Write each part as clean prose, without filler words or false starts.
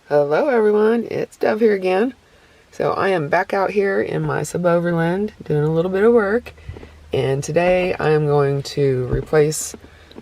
Hello everyone, it's Dove here again. So I am back out here in my Suboverland doing a little bit of work, and today I am going to replace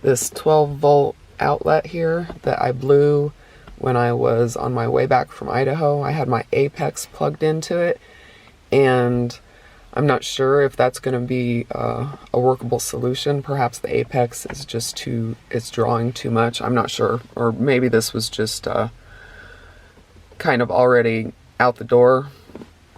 this 12 volt outlet here that I blew when I was on my way back from Idaho. I had my Apex plugged into it, and I'm not sure if that's going to be a workable solution. Perhaps the Apex is just it's drawing too much. I'm not sure, or maybe this was just kind of already out the door,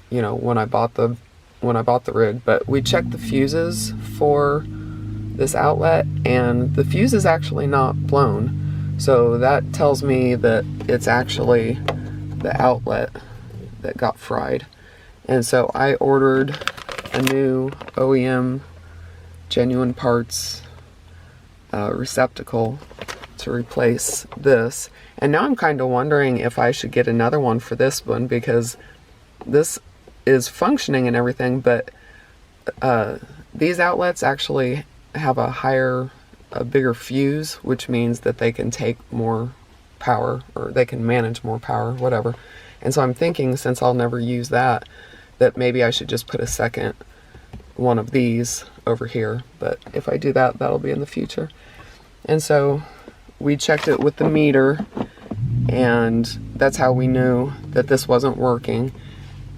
you know, when I bought the rig. But we checked the fuses for this outlet, and the fuse is actually not blown, so that tells me that it's actually the outlet that got fried. And so I ordered a new OEM genuine parts receptacle to replace this. And now I'm kind of wondering if I should get another one for this one, because this is functioning and everything, but these outlets actually have a bigger fuse, which means that they can take more power, or they can manage more power, whatever. And so I'm thinking, since I'll never use that maybe I should just put a second one of these over here. But if I do that, that'll be in the future. And so we checked it with the meter, and that's how we knew that this wasn't working.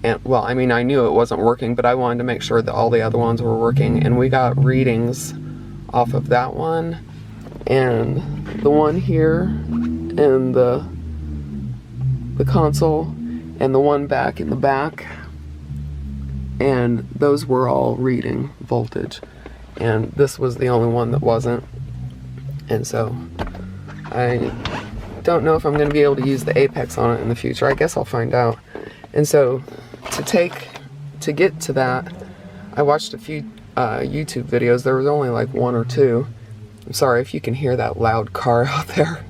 And well, I mean, I knew it wasn't working, but I wanted to make sure that all the other ones were working. And we got readings off of that one, and the one here, and the console, and the one back in the back, and those were all reading voltage, and this was the only one that wasn't. And so I don't know if I'm going to be able to use the Apex on it in the future. I guess I'll find out. And so to get to that, I watched a few YouTube videos. There was only like one or two. I'm sorry if you can hear that loud car out there.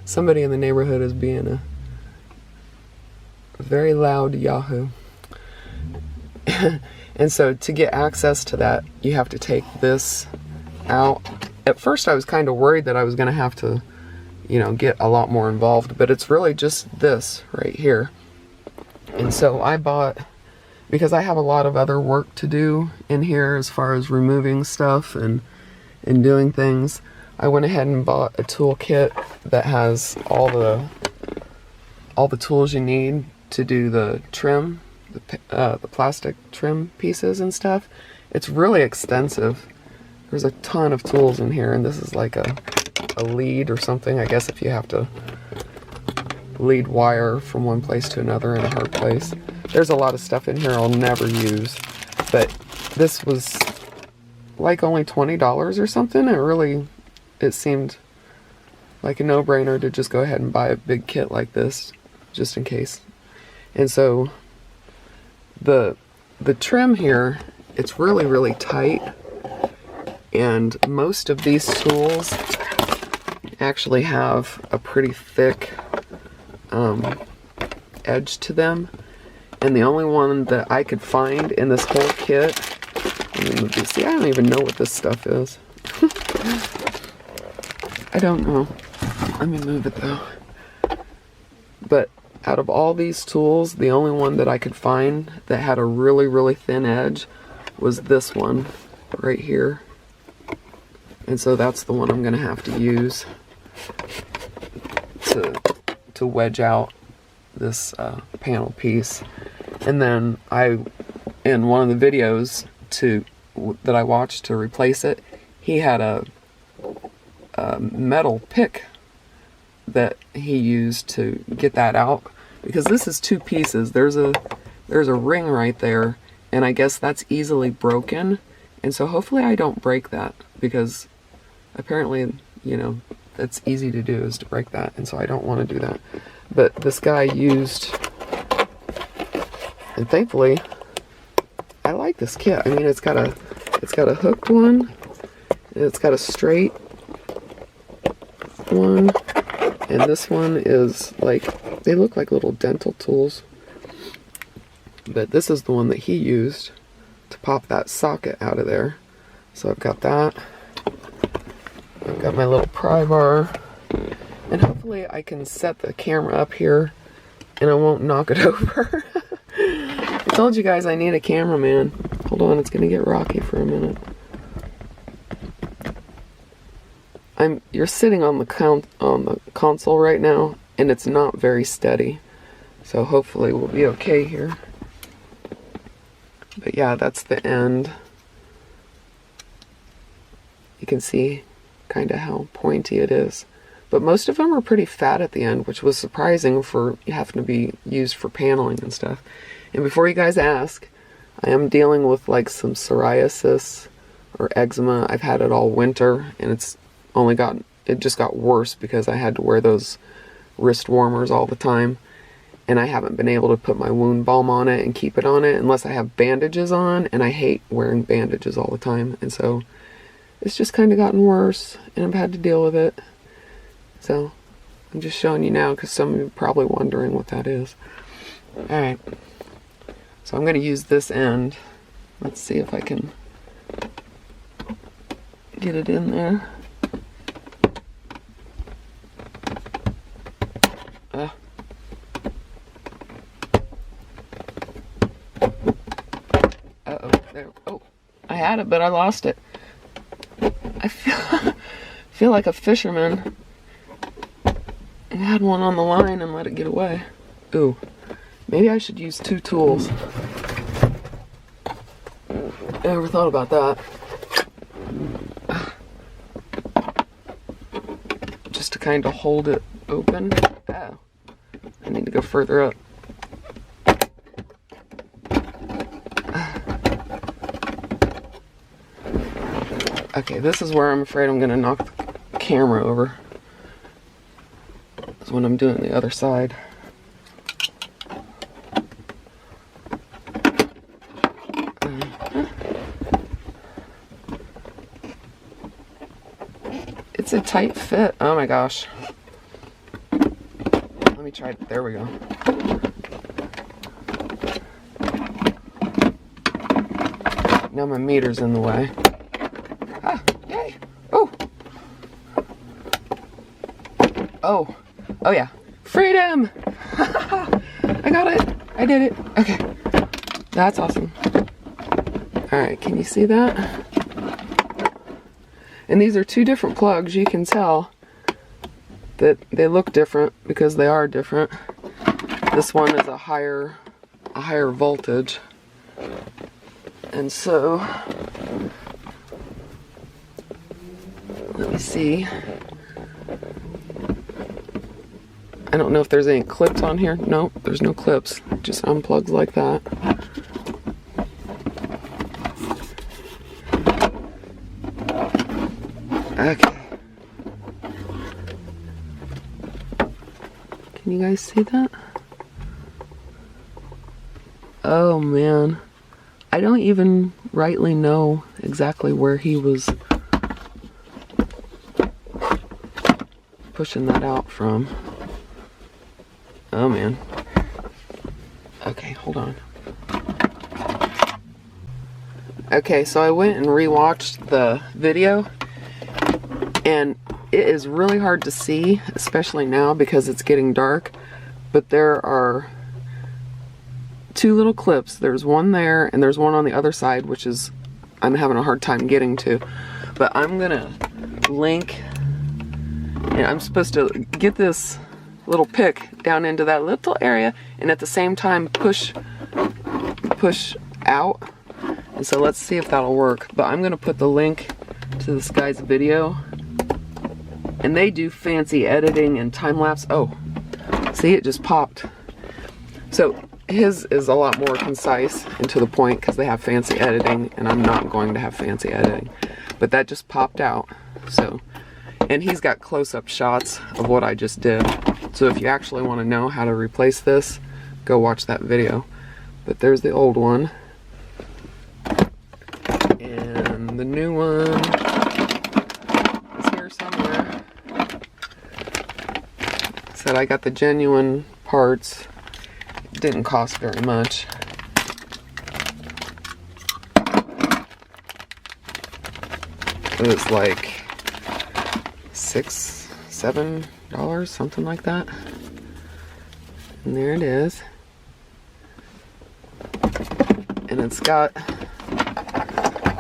Somebody in the neighborhood is being a very loud Yahoo. And so to get access to that, you have to take this out. At first I was kind of worried that I was going to have to, you know, get a lot more involved, but it's really just this right here. And so I bought, because I have a lot of other work to do in here as far as removing stuff and doing things, I went ahead and bought a tool kit that has all the tools you need to do the trim, the plastic trim pieces and stuff. It's really extensive. There's a ton of tools in here, and this is like a lead or something, I guess, if you have to lead wire from one place to another in a hard place. There's a lot of stuff in here I'll never use, but this was like only $20 or something. It seemed like a no-brainer to just go ahead and buy a big kit like this, just in case. And so the trim here, it's really, really tight, and most of these tools actually have a pretty thick edge to them. And the only one that I could find in this whole kit, see, I don't even know what this stuff is. I don't know. Let me move it though. But out of all these tools, the only one that I could find that had a really, really thin edge was this one right here. And so that's the one I'm going to have to use to wedge out this panel piece. And then in one of the videos that I watched to replace it, he had a metal pick that he used to get that out, because this is two pieces. There's a ring right there, and I guess that's easily broken. And so hopefully I don't break that, because apparently, you know, that's easy to do, is to break that, and so I don't want to do that. But this guy used, and thankfully I like this kit. I mean, it's got a hooked one, and it's got a straight one, and this one is like, they look like little dental tools. But this is the one that he used to pop that socket out of there. So I've got that. I've got my little pry bar, and hopefully I can set the camera up here and I won't knock it over. I told you guys I need a cameraman. Hold on, it's gonna get rocky for a minute. You're sitting on the console right now, and it's not very steady. So hopefully we'll be okay here. But yeah, that's the end. You can see kind of how pointy it is. But most of them are pretty fat at the end, which was surprising for having to be used for paneling and stuff. And before you guys ask, I am dealing with like some psoriasis or eczema. I've had it all winter, and it just got worse because I had to wear those wrist warmers all the time. And I haven't been able to put my wound balm on it and keep it on it unless I have bandages on, and I hate wearing bandages all the time. And so it's just kind of gotten worse, and I've had to deal with it. So I'm just showing you now because some of you are probably wondering what that is. Alright, so I'm going to use this end. Let's see if I can get it in there. Uh-oh, there. Oh, I had it, but I lost it. I feel like a fisherman. I had one on the line and let it get away. Ooh, maybe I should use two tools. I never thought about that. Just to kind of hold it open. Oh, I need to go further up. Okay, this is where I'm afraid I'm gonna knock the camera over. That's when I'm doing the other side. It's a tight fit. Oh my gosh. Let me try it. There we go. Now my meter's in the way. Ah, yay. Oh. Oh. Oh yeah. Freedom! I got it. I did it. Okay. That's awesome. Alright, can you see that? And these are two different plugs. You can tell that they look different because they are different. This one is a higher voltage. And so, let me see. I don't know if there's any clips on here. Nope, there's no clips. It just unplugs like that. Okay. Can you guys see that? Oh man. I don't even rightly know exactly where he was pushing that out from. Oh man. Okay, hold on. Okay, so I went and rewatched the video, and it is really hard to see, especially now because it's getting dark, but there are two little clips. There's one there and there's one on the other side, which is I'm having a hard time getting to, but I'm gonna link, and I'm supposed to get this little pick down into that little area and at the same time push out. And so let's see if that'll work. But I'm gonna put the link to this guy's video, and they do fancy editing and time-lapse. Oh, see, it just popped. So his is a lot more concise and to the point because they have fancy editing, and I'm not going to have fancy editing. But that just popped out. So, and he's got close-up shots of what I just did. So if you actually want to know how to replace this, go watch that video. But there's the old one. And the new one is here somewhere. Said I got the genuine parts. It didn't cost very much. It was like $6, $7, something like that. And there it is. And it's got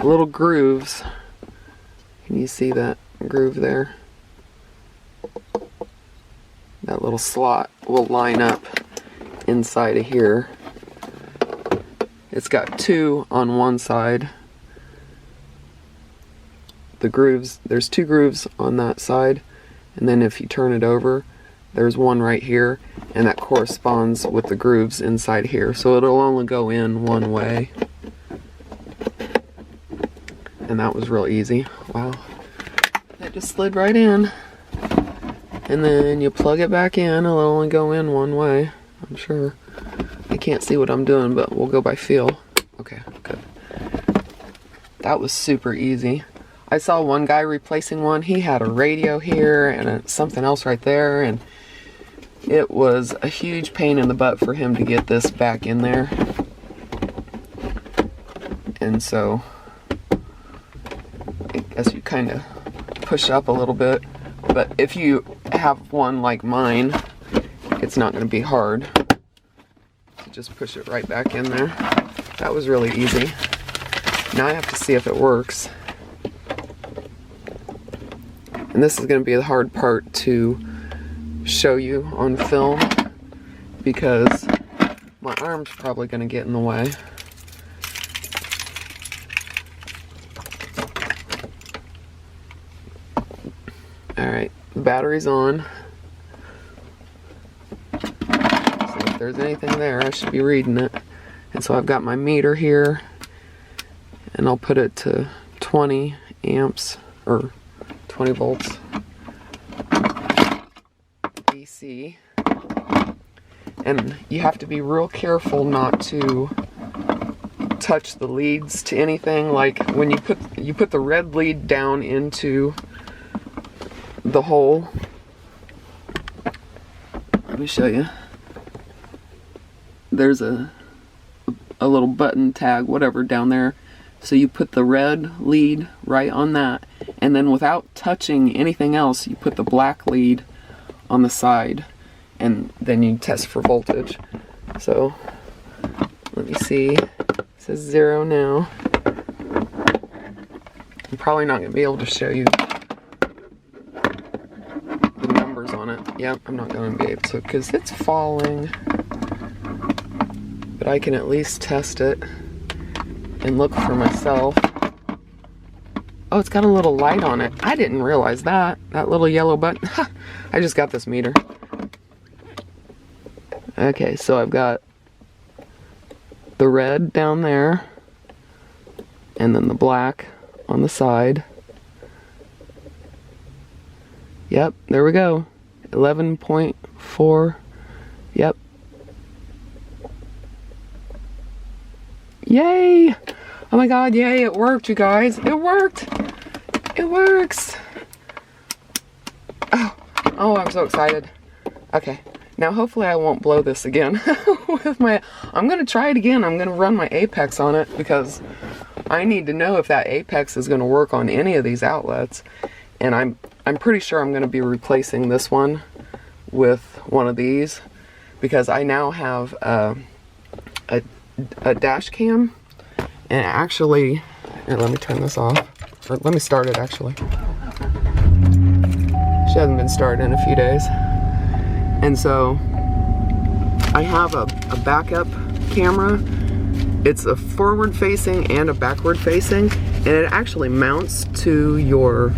little grooves. Can you see that groove there? That little slot will line up inside of here. It's got two on one side. The grooves, there's two grooves on that side, and then if you turn it over, there's one right here, and that corresponds with the grooves inside here. So it'll only go in one way. And that was real easy. Wow. That just slid right in. And then you plug it back in, it'll only go in one way, I'm sure. I can't see what I'm doing, but we'll go by feel. Okay, good. That was super easy. I saw one guy replacing one. He had a radio here and something else right there, and it was a huge pain in the butt for him to get this back in there. And so I guess you kind of push up a little bit. But if you have one like mine, it's not going to be hard. So just push it right back in there. That was really easy. Now I have to see if it works. And this is going to be the hard part to show you on film, because my arm's probably going to get in the way. Alright, the battery's on. So if there's anything there, I should be reading it. And so I've got my meter here, and I'll put it to 20 amps, or 20 volts. DC. And you have to be real careful not to touch the leads to anything. Like when you put the red lead down into the hole. Let me show you. There's a little button tag, whatever, down there. So you put the red lead right on that, and then without touching anything else, you put the black lead on the side, and then you test for voltage. So let me see. It says 0 now. I'm probably not going to be able to show you the numbers on it. Yep, I'm not going to be able to because it's falling. But I can at least test it and look for myself. Oh, it's got a little light on it. I didn't realize that. That little yellow button. I just got this meter. Okay, so I've got the red down there, and then the black on the side. Yep, there we go. 11.4. Yep. Yay! Oh my god, yay, it worked, you guys. It worked! It works! Oh, I'm so excited. Okay, now hopefully I won't blow this again with my... I'm gonna try it again. I'm gonna run my Apex on it because I need to know if that Apex is gonna work on any of these outlets. And I'm pretty sure I'm gonna be replacing this one with one of these because I now have a dash cam. And actually, here, let me turn this off. Or let me start it actually. She hasn't been started in a few days. And so I have a backup camera. It's a forward facing and a backward facing, and it actually mounts to your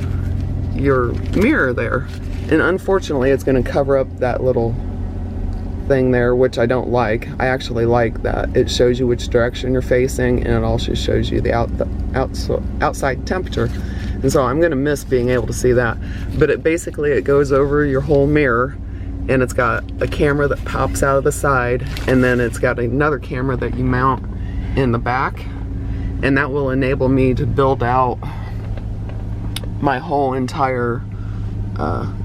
mirror there. And unfortunately it's going to cover up that little thing there, which I don't like. I actually like that it shows you which direction you're facing, and it also shows you the outside temperature. And so I'm gonna miss being able to see that. But it basically goes over your whole mirror, and it's got a camera that pops out of the side, and then it's got another camera that you mount in the back, and that will enable me to build out my whole entire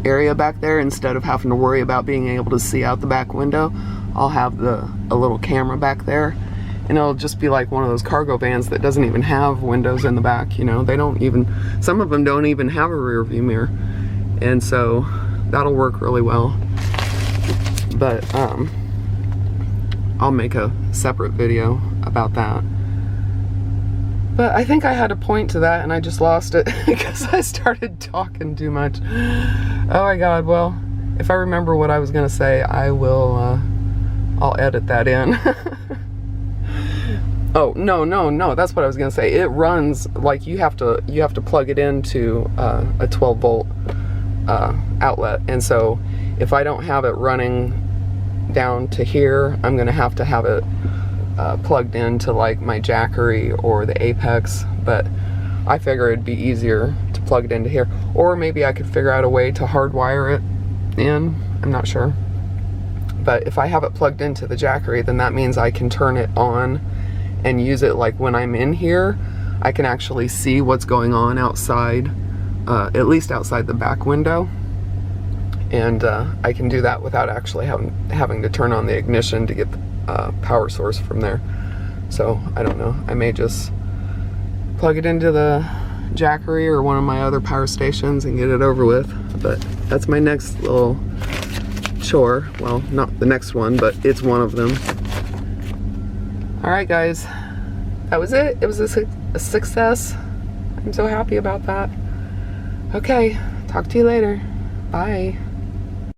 area back there. Instead of having to worry about being able to see out the back window, I'll have a little camera back there, and it'll just be like one of those cargo vans that doesn't even have windows in the back. You know, they don't even, some of them don't even have a rear view mirror, and so that'll work really well. But I'll make a separate video about that. But I think I had a point to that and I just lost it because I started talking too much. Oh my god, well, if I remember what I was gonna say, I will, I'll edit that in. Oh, no, that's what I was gonna say. It runs, like, you have to plug it into a 12 volt outlet. And so if I don't have it running down to here, I'm gonna have it plugged into like my Jackery or the Apex, but I figure it'd be easier to plug it into here, or maybe I could figure out a way to hardwire it in. I'm not sure, but if I have it plugged into the Jackery, then that means I can turn it on and use it. Like when I'm in here, I can actually see what's going on outside, at least outside the back window, and I can do that without actually having to turn on the ignition to get the power source from there. So I don't know, I may just plug it into the Jackery or one of my other power stations and get it over with. But that's my next little chore. Well, not the next one, but it's one of them. Alright guys, that was it. It was a success. I'm so happy about that. Okay, talk to you later. Bye.